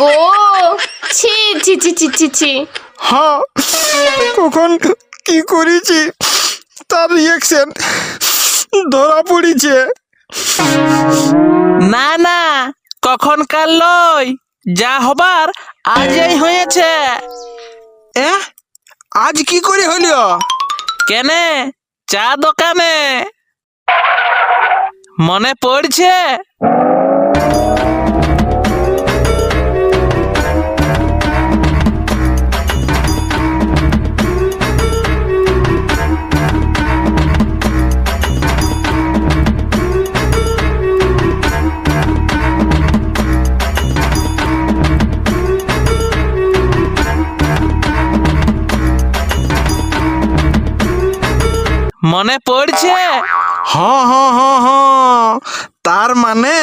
গো, ছি ছি ছি ছি ছি ছি। হ্যাঁ, কখন কি করেছি তার রিয়াকশন ধরা পড়েছে। না না, কখনকার লয়, যা হবার আজই হয়েছে। আজ কি করে হলো? কেনে, চা দোকানে। মনে পড়ছে? মনে পড়ছে? হ্যাঁ হ্যাঁ হ্যাঁ হ্যাঁ, তার মানে